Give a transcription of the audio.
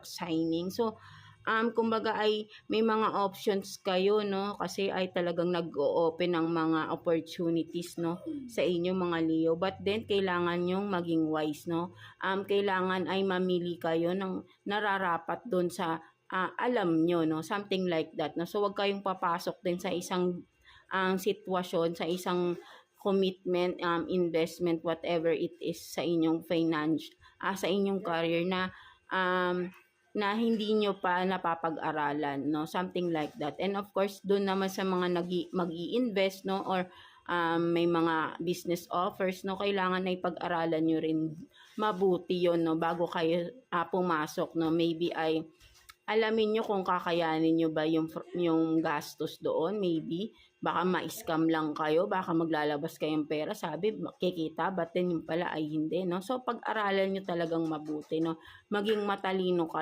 signing. So, kumbaga ay may mga options kayo, no? Kasi ay talagang nag-o-open ng mga opportunities, no? Sa inyo mga Leo. But then, kailangan yung maging wise, no? Kailangan ay mamili kayo ng nararapat doon sa alam nyo, no? Something like that, no? So, wag kayong papasok din sa isang sitwasyon, sa isang commitment, investment, whatever it is sa inyong sa inyong career na hindi nyo pa napapag-aralan, no? Something like that. And of course, doon naman sa mga mag-i-invest, no? Or may mga business offers, no? Kailangan ay pag-aralan nyo rin mabuti yon, no? Bago kayo pumasok, no? Maybe ay alamin nyo kung kakayanin nyo ba yung gastos doon, maybe. Baka ma-scam lang kayo, baka maglalabas kayong pera, sabi, kikita, but then yung pala ay hindi, no? So, pag-aralan nyo talagang mabuti, no? Maging matalino kayo.